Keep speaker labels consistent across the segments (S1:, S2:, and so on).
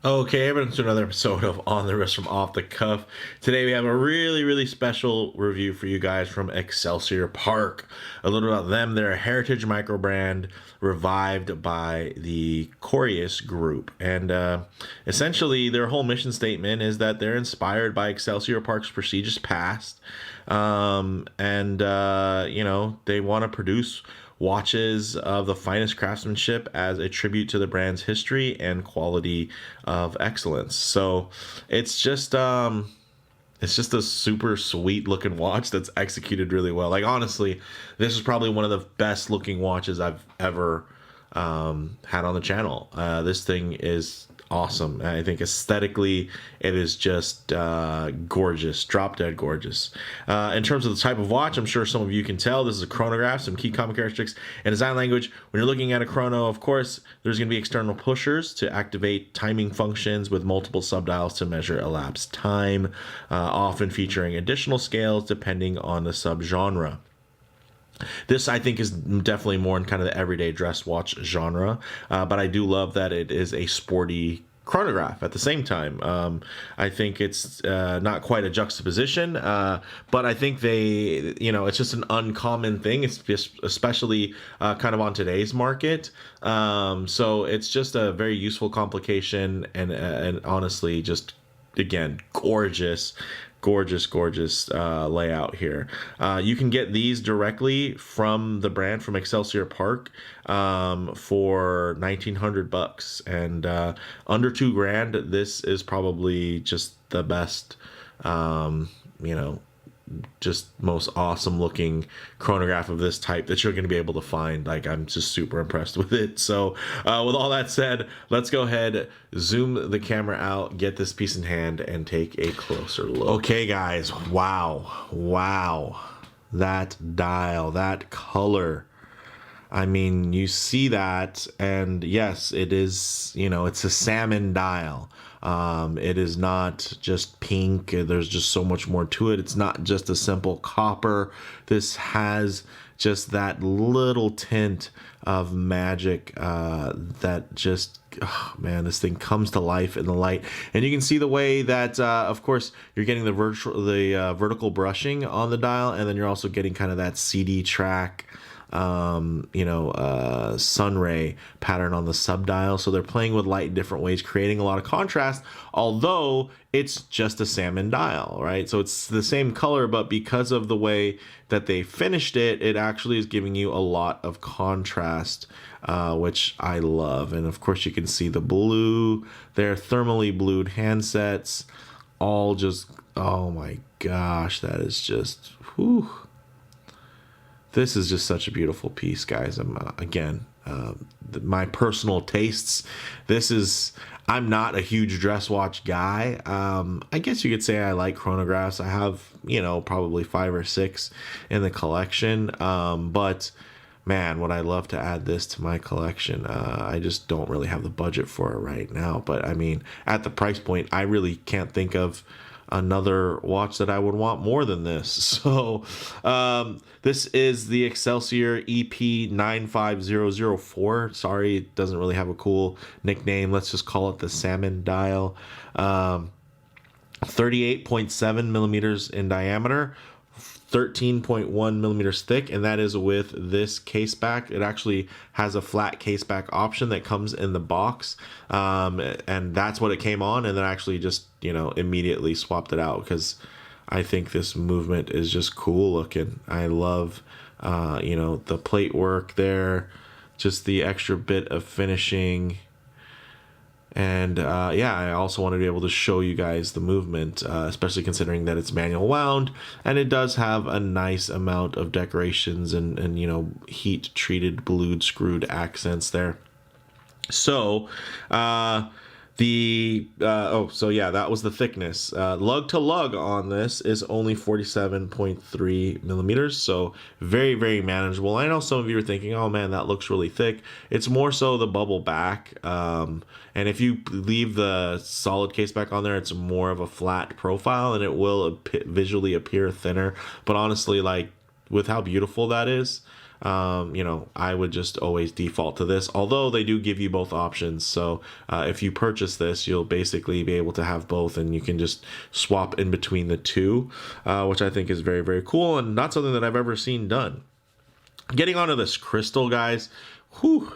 S1: Okay, everyone, to another episode of On the Wrist from Off the Cuff. Today we have a really special review for you guys from Excelsior Park. A little about them. They're a heritage micro brand revived by the Corius Group. And essentially their whole mission statement is that they're inspired by Excelsior Park's prestigious past. They want to produce watches of the finest craftsmanship as a tribute to the brand's history and quality of excellence. So it's just a super sweet looking watch that's executed really well. Like, honestly, this is probably one of the best looking watches I've ever had on the channel. This thing is awesome. I think aesthetically it is just gorgeous, drop dead gorgeous. In terms of the type of watch, I'm sure some of you can tell this is a chronograph. Some key common characteristics and design language. When you're looking at a chrono, of course, there's going to be external pushers to activate timing functions with multiple subdials to measure elapsed time, often featuring additional scales depending on the subgenre. This, I think, is definitely more in kind of the everyday dress watch genre, but I do love that it is a sporty chronograph at the same time. I think it's not quite a juxtaposition, but I think it's just an uncommon thing. It's just especially kind of on today's market. So it's just a very useful complication and honestly, just again, gorgeous layout here. You can get these directly from the brand, from Excelsior Park, for $1,900, and under $2,000. This is probably just the best, you know, just most awesome looking chronograph of this type that you're going to be able to find. Like, I'm just super impressed with it. So with all that said, let's go ahead, zoom the camera out, get this piece in hand, and take a closer look. Okay guys, wow, that dial, that color, I mean, you see that, and yes, it is, it's a salmon dial. It is not just pink. There's just so much more to it. It's not just a simple copper. This has just that little tint of magic that just, oh man, this thing comes to life in the light. And you can see the way that, of course, you're getting the vertical brushing on the dial, and then you're also getting kind of that CD track sunray pattern on the subdial. So they're playing with light in different ways, creating a lot of contrast, although it's just a salmon dial, right? So it's the same color, but because of the way that they finished it, it actually is giving you a lot of contrast, which I love. And of course you can see the blue, they're thermally blued handsets, all just, oh my gosh, that is just, whew. This is just such a beautiful piece, guys. My personal tastes. I'm not a huge dress watch guy. I guess you could say I like chronographs. I have, probably 5 or 6 in the collection. But man, would I love to add this to my collection. I just don't really have the budget for it right now. But I mean, at the price point, I really can't think of another watch that I would want more than this. So this is the Excelsior EP95004. Sorry, it doesn't really have a cool nickname. Let's just call it the Salmon dial. 38.7 millimeters in diameter, 13.1 millimeters thick, and that is with this case back. It actually has a flat case back option that comes in the box, and that's what it came on, and then actually just immediately swapped it out because I think this movement is just cool looking. I love the plate work there, just the extra bit of finishing. And I also want to be able to show you guys the movement, especially considering that it's manual wound, and it does have a nice amount of decorations and heat treated blued screwed accents there. So that was the thickness. Lug to lug on this is only 47.3 millimeters, so very manageable. I know some of you are thinking, oh man, that looks really thick. It's more so the bubble back, and if you leave the solid case back on there, it's more of a flat profile, and it will visually appear thinner. But honestly, like, with how beautiful that is, you know, I would just always default to this, although they do give you both options. So if you purchase this, you'll basically be able to have both, and you can just swap in between the two, which I think is very, very cool and not something that I've ever seen done. Getting onto this crystal, guys. Whew.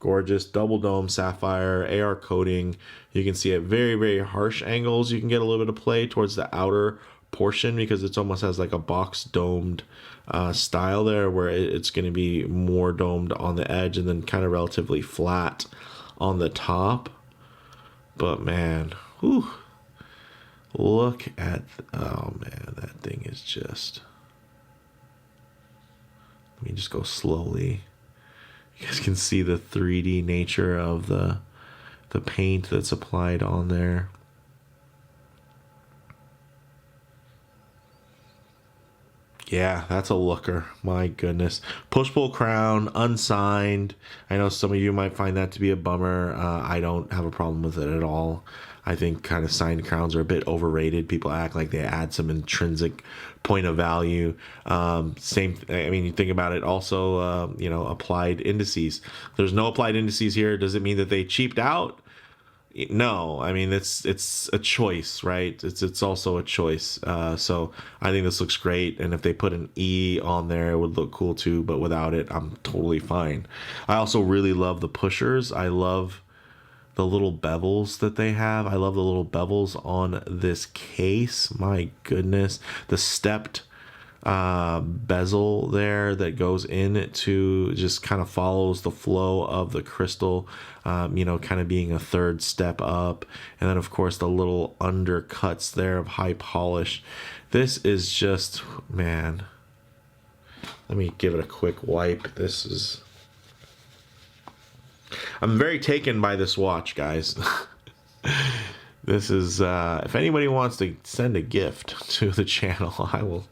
S1: Gorgeous double dome sapphire AR coating. You can see at very, very harsh angles you can get a little bit of play towards the outer portion, because it's almost has like a box domed style there, where it's going to be more domed on the edge and then kind of relatively flat on the top. But man, whew, look at, oh man, that thing is just, let me just go slowly. You guys can see the 3D nature of the paint that's applied on there. Yeah, that's a looker. My goodness. Push-pull crown, unsigned. I know some of you might find that to be a bummer. I don't have a problem with it at all. I think kind of signed crowns are a bit overrated. People act like they add some intrinsic point of value. I mean, you think about it also, you know, applied indices. There's no applied indices here. Does it mean that they cheaped out? No, I mean, it's a choice, right? It's also a choice. So I think this looks great, and if they put an E on there, it would look cool too. But without it, I'm totally fine. I also really love the pushers. I love the little bevels that they have. I love the little bevels on this case. My goodness, the stepped bezel there that goes in to just kind of follows the flow of the crystal, you know, kind of being a third step up. And then of course the little undercuts there of high polish. This is just, man, let me give it a quick wipe. This is, I'm very taken by this watch, guys. This is, if anybody wants to send a gift to the channel, I will.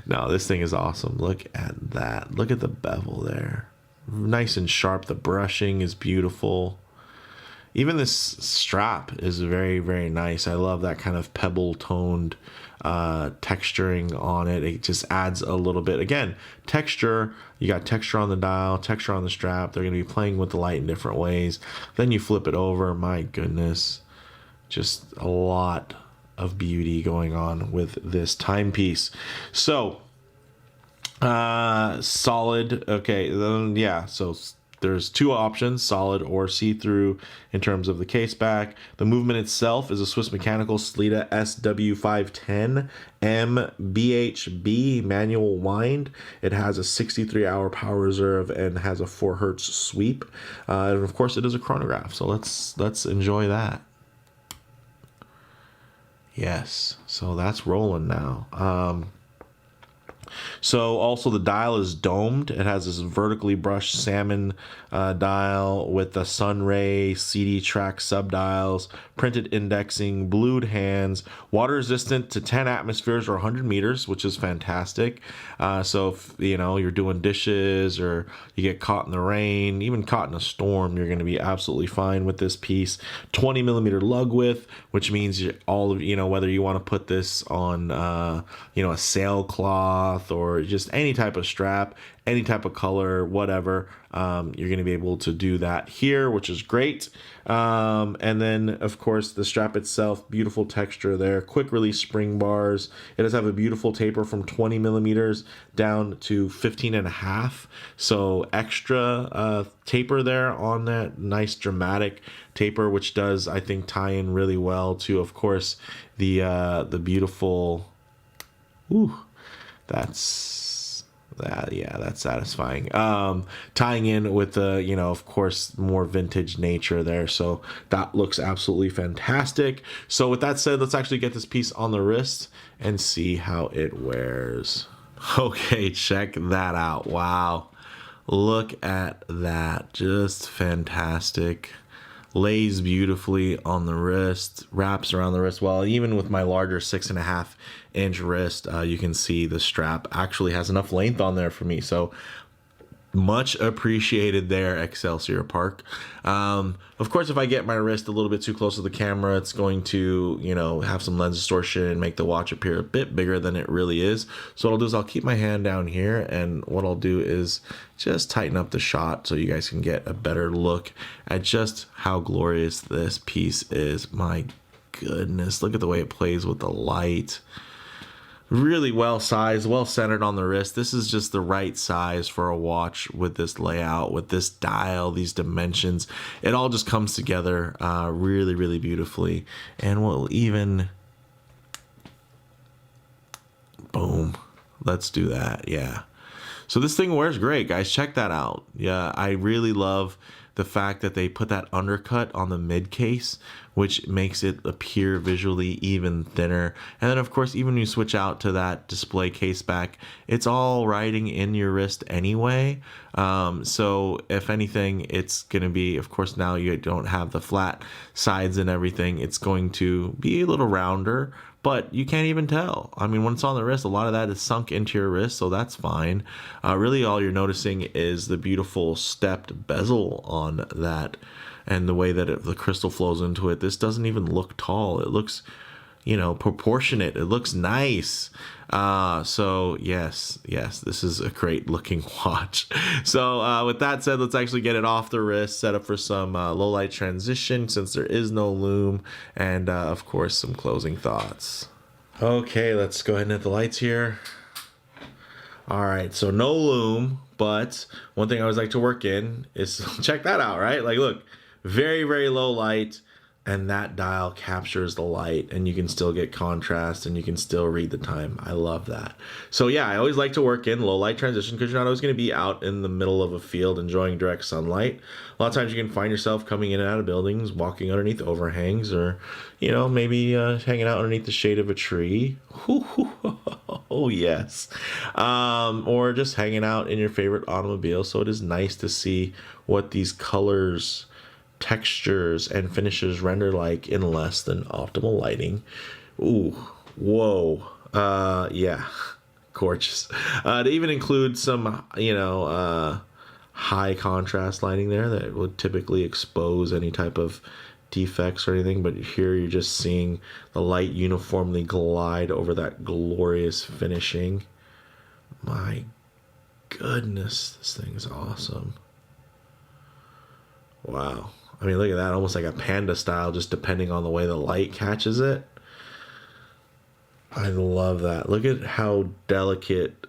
S1: No, this thing is awesome. Look at that. Look at the bevel there. Nice and sharp. The brushing is beautiful. Even this strap is very, very nice. I love that kind of pebble toned texturing on it. It just adds a little bit. Again, texture. You got texture on the dial, texture on the strap. They're going to be playing with the light in different ways. Then you flip it over. My goodness. Just a lot of beauty going on with this timepiece. So, solid. Okay, then yeah, so there's two options, solid or see-through in terms of the case back. The movement itself is a Swiss Mechanical Sellita SW510 MBHB manual wind. It has a 63-hour power reserve and has a 4 hertz sweep. And of course, it is a chronograph. So let's enjoy that. Yes, so that's rolling now. So also the dial is domed. It has this vertically brushed salmon dial with the Sunray CD track subdials, printed indexing, blued hands, water resistant to 10 atmospheres or 100 meters, which is fantastic. So if you know you're doing dishes or you get caught in the rain, even caught in a storm, you're going to be absolutely fine with this piece. 20 millimeter lug width, which means all of, you know, whether you want to put this on you know, a sailcloth or just any type of strap, any type of color, whatever, you're going to be able to do that here, which is great. And then of course the strap itself, beautiful texture there, quick release spring bars. It does have a beautiful taper from 20 millimeters down to 15.5, so extra taper there on that nice dramatic taper, which does, I think, tie in really well to, of course, the beautiful, ooh, that's satisfying. Tying in with the, you know, of course, more vintage nature there. So that looks absolutely fantastic. So with that said, let's actually get this piece on the wrist and see how it wears. Okay, check that out. Wow. Look at that. Just fantastic. Lays beautifully on the wrist, wraps around the wrist well. Even with my larger 6.5 inch wrist, you can see the strap actually has enough length on there for me. So Much appreciated there, Excelsior Park. Of course, if I get my wrist a little bit too close to the camera, it's going to, have some lens distortion and make the watch appear a bit bigger than it really is. So what I'll do is I'll keep my hand down here, and what I'll do is just tighten up the shot so you guys can get a better look at just how glorious this piece is. My goodness, look at the way it plays with the light. Really well sized, well centered on the wrist. This is just the right size for a watch with this layout, with this dial, these dimensions. It all just comes together really, really beautifully. And we'll even, boom, let's do that. Yeah. So this thing wears great, guys. Check that out. Yeah, I really love the fact that they put that undercut on the mid case, which makes it appear visually even thinner. And then of course, even when you switch out to that display case back, it's all riding in your wrist anyway. So if anything, it's going to be, of course, now you don't have the flat sides and everything. It's going to be a little rounder, but you can't even tell. I mean, when it's on the wrist, a lot of that is sunk into your wrist, so that's fine. Really, all you're noticing is the beautiful stepped bezel on that and the way that the crystal flows into it. This doesn't even look tall. It looks, proportionate. It looks nice. So yes, this is a great looking watch. So with that said, let's actually get it off the wrist, set up for some low light transition since there is no lume, and of course some closing thoughts. Okay, let's go ahead and hit the lights here. All right, so no lume, but one thing I always like to work in is check that out, right? Like, look, very, very low light, and that dial captures the light, and you can still get contrast, and you can still read the time. I love that. So yeah, I always like to work in low light transition because you're not always going to be out in the middle of a field enjoying direct sunlight. A lot of times you can find yourself coming in and out of buildings, walking underneath overhangs, or maybe hanging out underneath the shade of a tree. Oh yes, or just hanging out in your favorite automobile. So it is nice to see what these colors, textures, and finishes render like in less than optimal lighting. Ooh, whoa, yeah, gorgeous. To even include some, high contrast lighting there that would typically expose any type of defects or anything, but here you're just seeing the light uniformly glide over that glorious finishing. My goodness, this thing is awesome. Wow. I mean, look at that, almost like a panda style, just depending on the way the light catches it. I love that. Look at how delicate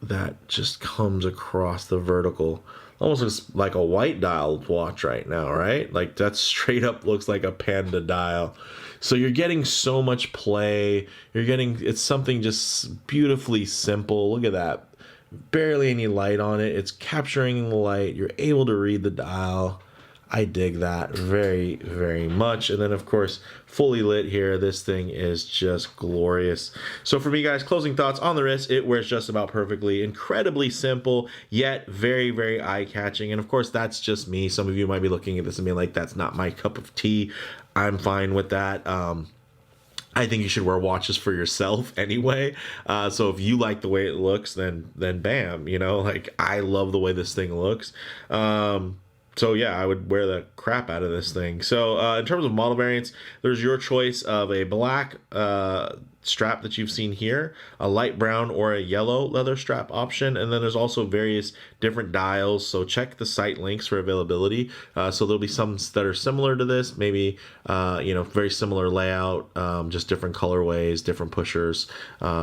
S1: that just comes across the vertical. Almost looks like a white dial watch right now, right? Like that straight up looks like a panda dial. So you're getting so much play. It's something just beautifully simple. Look at that. Barely any light on it. It's capturing the light. You're able to read the dial. I dig that very, very much. And then, of course, fully lit here. This thing is just glorious. So for me, guys, closing thoughts on the wrist. It wears just about perfectly. Incredibly simple, yet very, very eye-catching. And, of course, that's just me. Some of you might be looking at this and being like, that's not my cup of tea. I'm fine with that. I think you should wear watches for yourself anyway. So if you like the way it looks, then bam, like I love the way this thing looks. So yeah, I would wear the crap out of this thing. So in terms of model variants, there's your choice of a black strap that you've seen here, a light brown or a yellow leather strap option, and then there's also various different dials. So check the site links for availability. So there'll be some that are similar to this, maybe very similar layout, just different colorways, different pushers,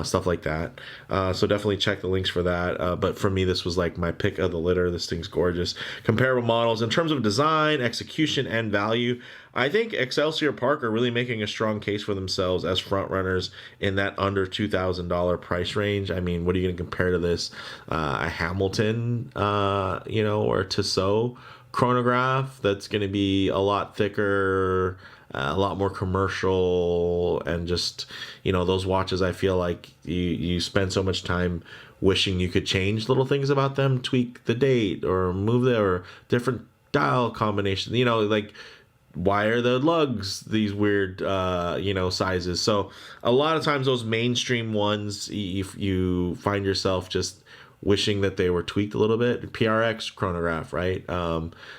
S1: stuff like that. So definitely check the links for that. But for me, this was like my pick of the litter. This thing's gorgeous. Comparable models in terms of design, execution, and value. I think Excelsior Park are really making a strong case for themselves as front runners in that under $2,000 price range. I mean, what are you going to compare to this? A Hamilton, or a Tissot chronograph that's going to be a lot thicker, a lot more commercial, and just, those watches, I feel like you spend so much time wishing you could change little things about them, tweak the date or move or different dial combination, like, why are the lugs these weird sizes? So a lot of times those mainstream ones, you find yourself just wishing that they were tweaked a little bit. PRX chronograph, right?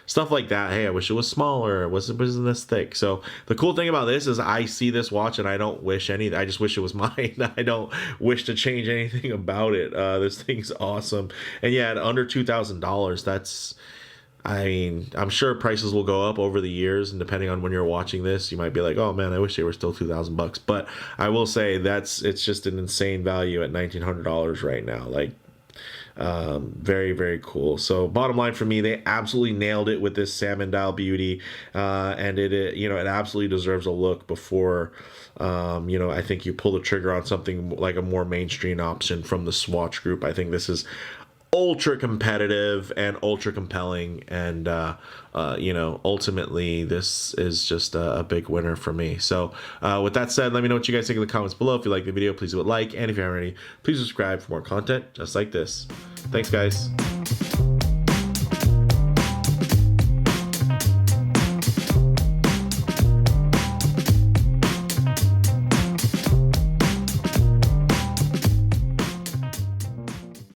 S1: Stuff like that. Hey, I wish it was smaller. It wasn't this thick. So the cool thing about this is I see this watch and I don't wish anything. I just wish it was mine. I don't wish to change anything about it. This thing's awesome. And yeah, at under $2,000, that's, I mean, I'm sure prices will go up over the years, and depending on when you're watching this, you might be like, "Oh man, I wish they were still $2,000." But I will say it's just an insane value at $1,900 right now. Like, very, very cool. So bottom line for me, they absolutely nailed it with this salmon dial beauty, and it absolutely deserves a look before. I think you pull the trigger on something like a more mainstream option from the Swatch Group. I think this is ultra competitive and ultra compelling, and ultimately this is just a big winner for me. So with that said, let me know what you guys think in the comments below. If you like the video, please leave a like, and if you haven't already, please subscribe for more content just like this. Thanks, guys.